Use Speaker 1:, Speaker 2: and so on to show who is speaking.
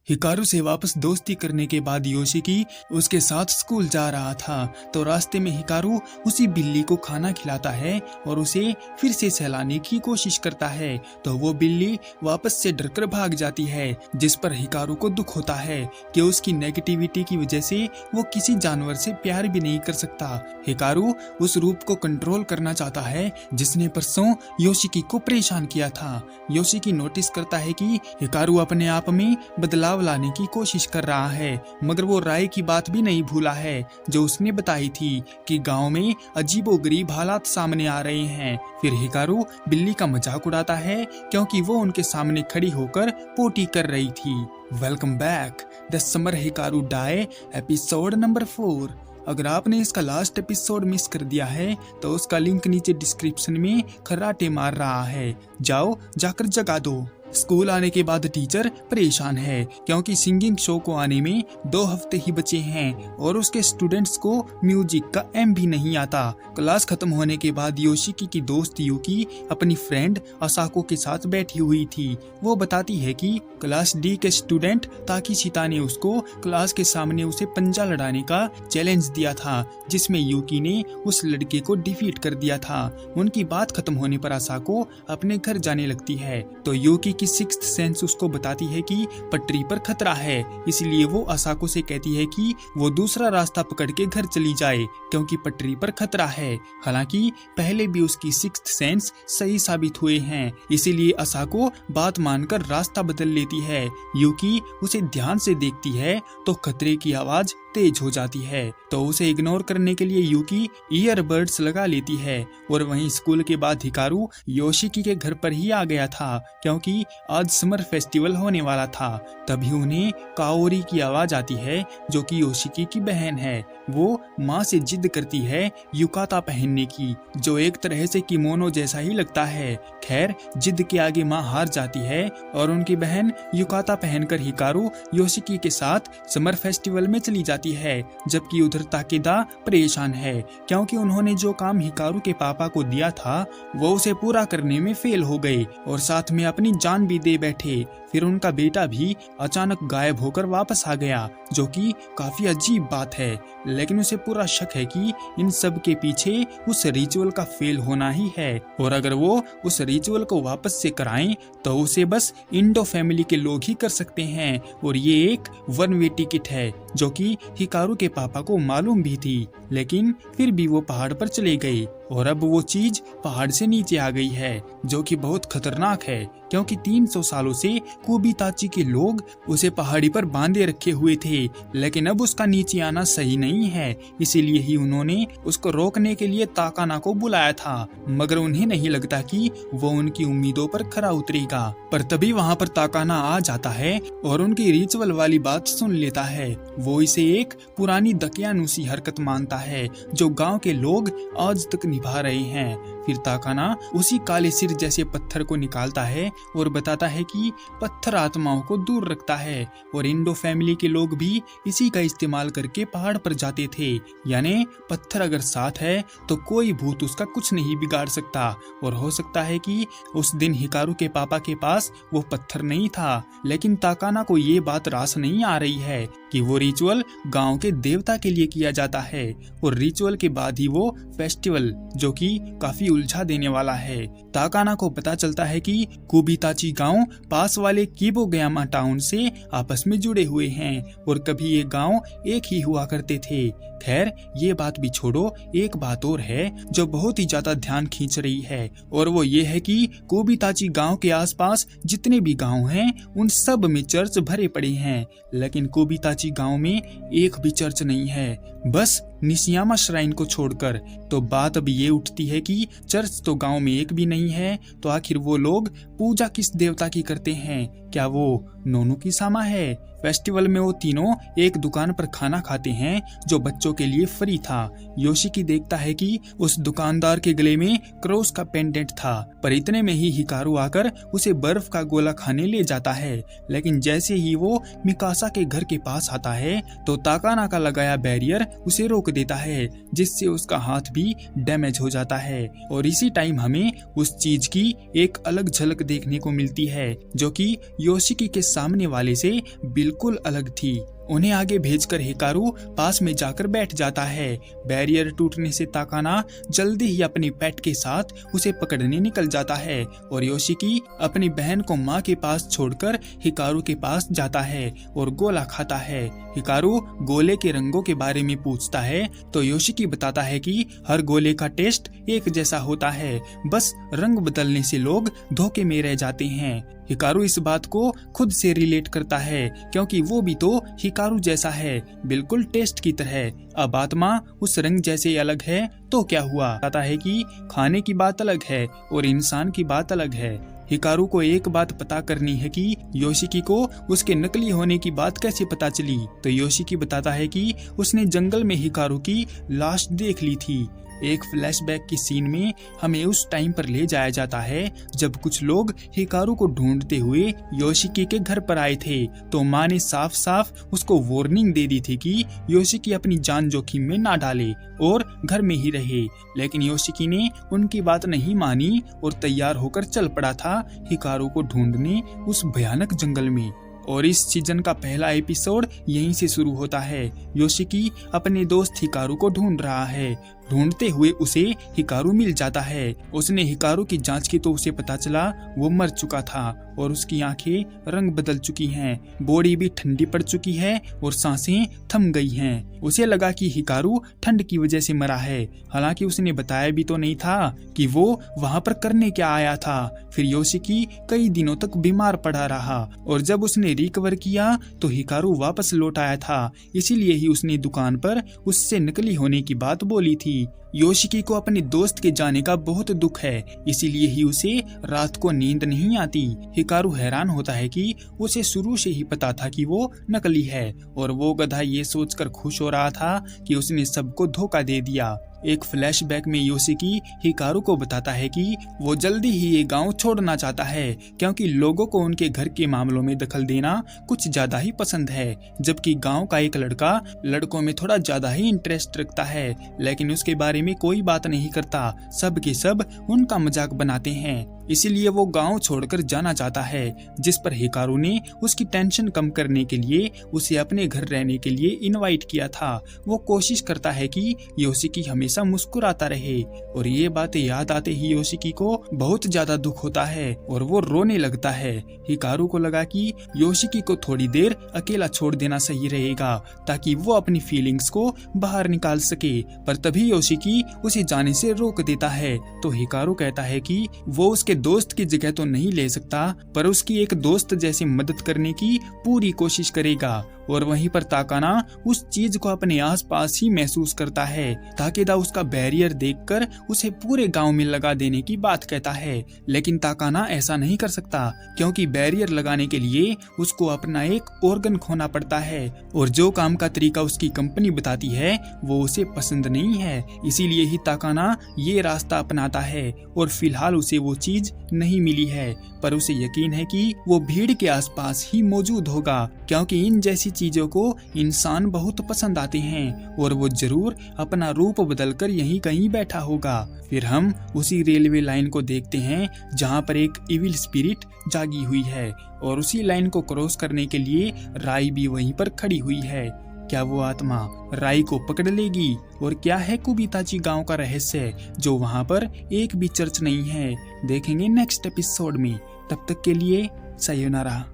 Speaker 1: Hikaru से वापस दोस्ती करने के बाद योशिकी उसके साथ स्कूल जा रहा था तो रास्ते में हिकारू उसी बिल्ली को खाना खिलाता है और उसे फिर से सहलाने की कोशिश करता है तो वो बिल्ली वापस से डरकर भाग जाती है, जिस पर हिकारू को दुख होता है कि उसकी नेगेटिविटी की वजह से वो किसी जानवर से प्यार भी नहीं कर सकता। हिकारू उस रूप को कंट्रोल करना चाहता है जिसने परसों योशिकी को परेशान किया था। योशिकी नोटिस करता है कि हिकारू अपने आप में बदलाव लाने की कोशिश कर रहा है, मगर वो राय की बात भी नहीं भूला है जो उसने बताई थी कि गांव में अजीबोगरीब हालात सामने आ रहे हैं। फिर हिकारू बिल्ली का मजाक उड़ाता है क्योंकि वो उनके सामने खड़ी होकर पोटी कर रही थी। Welcome back the summer Hikaru died episode number 4। अगर आपने इसका लास्ट एपिसोड मिस कर दिया है तो उसका लिंक नीचे डिस्क्रिप्शन में खर्राटे मार रहा है, जाओ जाकर जगा दो। स्कूल आने के बाद टीचर परेशान है क्योंकि सिंगिंग शो को आने में 2 हफ्ते ही बचे हैं और उसके स्टूडेंट्स को म्यूजिक का एम भी नहीं आता। क्लास खत्म होने के बाद योशिकी की दोस्त यूकी अपनी फ्रेंड असाको के साथ बैठी हुई थी। वो बताती है कि क्लास डी के स्टूडेंट ताकीशिता ने उसको क्लास के सामने उसे पंजा लड़ाने का चैलेंज दिया था, जिसमें यूकी ने उस लड़के को डिफीट कर दिया था। उनकी बात खत्म होने पर असाको अपने घर जाने लगती है तो यूकी की सिक्स्थ सेंस उसको बताती है कि पटरी पर खतरा है, इसलिए वो असाको से कहती है कि वो दूसरा रास्ता पकड़ के घर चली जाए क्योंकि पटरी पर खतरा है। हालांकि पहले भी उसकी सिक्स्थ सेंस सही साबित हुए हैं, इसीलिए असाको बात मानकर रास्ता बदल लेती है। यूकी उसे ध्यान से देखती है तो खतरे की आवाज तेज हो जाती है तो उसे इग्नोर करने के लिए यूकी ईयरबड्स लगा लेती है। और वहीं स्कूल के बाद हिकारू योशिकी के घर पर ही आ गया था क्योंकि आज समर फेस्टिवल होने वाला था। तभी उन्हें काओरी की आवाज आती है जो कि योशिकी की बहन है। वो माँ से जिद करती है युकाता पहनने की, जो एक तरह से किमोनो जैसा ही लगता है। खैर जिद के आगे माँ हार जाती है और उनकी बहन युकाता पहनकर हिकारू योशिकी के साथ समर फेस्टिवल में चली जाती है, जबकि उधर ताकेदा परेशान है क्योंकि उन्होंने जो काम हिकारू के पापा को दिया था वो उसे पूरा करने में फेल हो गए और साथ में अपनी जान भी दे बैठे। फिर उनका बेटा भी अचानक गायब होकर वापस आ गया, जो कि काफी अजीब बात है, लेकिन उसे पूरा शक है कि इन सब के पीछे उस रिचुअल का फेल होना ही है और अगर वो उस रिचुअल को वापस से कराएं तो उसे बस इंडो फैमिली के लोग ही कर सकते हैं। और ये एक 1 वे टिकट है जो कि हिकारू के पापा को मालूम भी थी, लेकिन फिर भी वो पहाड़ पर चले गए और अब वो चीज पहाड़ से नीचे आ गई है, जो कि बहुत खतरनाक है क्योंकि 300 सालों से कोबिताची के लोग उसे पहाड़ी पर बांधे रखे हुए थे, लेकिन अब उसका नीचे आना सही नहीं है, इसीलिए ही उन्होंने उसको रोकने के लिए ताकाना को बुलाया था। मगर उन्हें नहीं लगता कि वो उनकी उम्मीदों पर खरा उतरेगा। पर तभी वहाँ पर ताकाना आ जाता है और उनकी रिचुअल वाली बात सुन लेता है। वो इसे एक पुरानी दकियानुसी हरकत मानता है जो गाँव के लोग आज तक निभा रहे हैं। फिर ताकाना उसी काले सिर जैसे पत्थर को निकालता है और बताता है कि पत्थर आत्माओं को दूर रखता है और इंडो फैमिली के लोग भी इसी का इस्तेमाल करके पहाड़ पर जाते थे, यानी पत्थर अगर साथ है तो कोई भूत उसका कुछ नहीं बिगाड़ सकता। और हो सकता है कि उस दिन हिकारू के पापा के पास वो पत्थर नहीं था, लेकिन ताकाना को ये बात रास नहीं आ रही है कि वो रिचुअल गांव के देवता के लिए किया जाता है और रिचुअल के बाद ही वो फेस्टिवल, जो कि काफी उलझा देने वाला है। ताकाना को पता चलता है कि कोबिताची गांव पास वाले किबोगयामा टाउन से आपस में जुड़े हुए हैं और कभी ये गांव एक ही हुआ करते थे। खैर ये बात भी छोड़ो, एक बात और है जो बहुत ही ज्यादा ध्यान खींच रही है और वो ये है कि कोबिताची गांव के आसपास जितने भी गांव हैं उन सब में चर्च भरे पड़े हैं, लेकिन कोबिताची गांव में एक भी चर्च नहीं है, बस निशियामा श्राइन को छोड़कर। तो बात अब ये उठती है कि चर्च तो गांव में एक भी नहीं है, तो आखिर वो लोग पूजा किस देवता की करते हैं? क्या वो नोनु की सामा है? फेस्टिवल में वो तीनों एक दुकान पर खाना खाते हैं जो बच्चों के लिए फ्री था। योशिकी देखता है कि उस दुकानदार के गले में क्रॉस का पेंडेंट था, पर इतने में ही हिकारू आकर उसे बर्फ का गोला खाने ले जाता है। लेकिन जैसे ही वो मिकासा के घर के पास आता है तो ताकाना का लगाया बैरियर उसे रोक देता है, जिससे उसका हाथ भी डैमेज हो जाता है। और इसी टाइम हमें उस चीज की एक अलग झलक देखने को मिलती है जो कि योशिकी के सामने वाले से बिल्कुल अलग थी। उन्हें आगे भेजकर हिकारू पास में जाकर बैठ जाता है। बैरियर टूटने से ताकाना जल्दी ही अपनी पेट के साथ उसे पकड़ने निकल जाता है और योशिकी अपनी बहन को माँ के पास छोड़कर हिकारू के पास जाता है और गोला खाता है। हिकारू गोले के रंगों के बारे में पूछता है तो योशिकी बताता है कि हर गोले का टेस्ट एक जैसा होता है, बस रंग बदलने से लोग धोखे में रह जाते हैं। हिकारू इस बात को खुद से रिलेट करता है क्योंकि वो भी तो हिकारू जैसा है, बिल्कुल टेस्ट की तरह। अब आत्मा उस रंग जैसे अलग है तो क्या हुआ? कहता है कि खाने की बात अलग है और इंसान की बात अलग है। हिकारू को एक बात पता करनी है कि योशिकी को उसके नकली होने की बात कैसे पता चली। तो योशिकी बताता है कि उसने जंगल में हिकारू की लाश देख ली थी। एक फ्लैशबैक की सीन में हमें उस टाइम पर ले जाया जाता है जब कुछ लोग हिकारू को ढूंढते हुए योशिकी के घर पर आए थे। तो माँ ने साफ साफ उसको वार्निंग दे दी थी कि योशिकी अपनी जान जोखिम में ना डाले और घर में ही रहे, लेकिन योशिकी ने उनकी बात नहीं मानी और तैयार होकर चल पड़ा था हिकारू को ढूंढने उस भयानक जंगल में। और इस सीजन का पहला एपिसोड यहीं से शुरू होता है। योशिकी अपने दोस्त हिकारू को ढूंढ रहा है। ढूंढते हुए उसे हिकारू मिल जाता है। उसने हिकारू की जांच की तो उसे पता चला वो मर चुका था और उसकी आंखें रंग बदल चुकी हैं, बॉडी भी ठंडी पड़ चुकी है और सांसें थम गई हैं। उसे लगा कि हिकारू ठंड की वजह से मरा है, हालांकि उसने बताया भी तो नहीं था कि वो वहां पर करने क्या आया था। फिर योशिकी कई दिनों तक बीमार पड़ा रहा और जब उसने रिकवर किया तो हिकारू वापस लौट आया था, इसीलिए ही उसने दुकान पर उससे नकली होने की बात बोली थी। योशिकी को अपने दोस्त के जाने का बहुत दुख है, इसीलिए ही उसे रात को नींद नहीं आती। हिकारू हैरान होता है कि उसे शुरू से ही पता था कि वो नकली है और वो गधा ये सोचकर खुश हो रहा था कि उसने सबको धोखा दे दिया। एक फ्लैशबैक में योशिकी हिकारू को बताता है कि वो जल्दी ही ये गांव छोड़ना चाहता है क्योंकि लोगों को उनके घर के मामलों में दखल देना कुछ ज्यादा ही पसंद है, जबकि गांव का एक लड़का लड़कों में थोड़ा ज्यादा ही इंटरेस्ट रखता है, लेकिन उसके बारे में कोई बात नहीं करता, सब के सब उनका मजाक बनाते हैं। इसीलिए वो गांव छोड़कर जाना चाहता है, जिस पर हिकारू ने उसकी टेंशन कम करने के लिए उसे अपने घर रहने के लिए इनवाइट किया था। वो कोशिश करता है कि योशिकी हमेशा मुस्कुराता रहे और ये बातें याद आते ही योशिकी को बहुत ज्यादा दुख होता है और वो रोने लगता है। हिकारू को लगा कि योशिकी को थोड़ी देर अकेला छोड़ देना सही रहेगा ताकि वो अपनी फीलिंग्स को बाहर निकाल सके, पर तभी योशिकी उसे जाने से रोक देता है। तो हिकारू कहता है कि वो उसके दोस्त की जगह तो नहीं ले सकता, पर उसकी एक दोस्त जैसे मदद करने की पूरी कोशिश करेगा। और वहीं पर ताकाना उस चीज को अपने आसपास ही महसूस करता है। ताकेदा उसका बैरियर देखकर उसे पूरे गांव में लगा देने की बात कहता है, लेकिन ताकाना ऐसा नहीं कर सकता क्योंकि बैरियर लगाने के लिए उसको अपना एक ऑर्गन खोना पड़ता है और जो काम का तरीका उसकी कंपनी बताती है वो उसे पसंद नहीं है। इसीलिए ही ताकाना ये रास्ता अपनाता है और फिलहाल उसे वो चीज नहीं मिली है, पर उसे यकीन है कि वो भीड़ के आसपास ही मौजूद होगा क्योंकि इन जैसी चीजों को इंसान बहुत पसंद आते हैं और वो जरूर अपना रूप बदलकर यहीं कहीं बैठा होगा। फिर हम उसी रेलवे लाइन को देखते हैं जहां पर एक इविल स्पिरिट जागी हुई है और उसी लाइन को क्रॉस करने के लिए राई भी वहीं पर खड़ी हुई है। क्या वो आत्मा राई को पकड़ लेगी? और क्या है कुबिताची गांव का रहस्य जो वहां पर एक भी चर्च नहीं है? देखेंगे नेक्स्ट एपिसोड में। तब तक के लिए सायोनारा।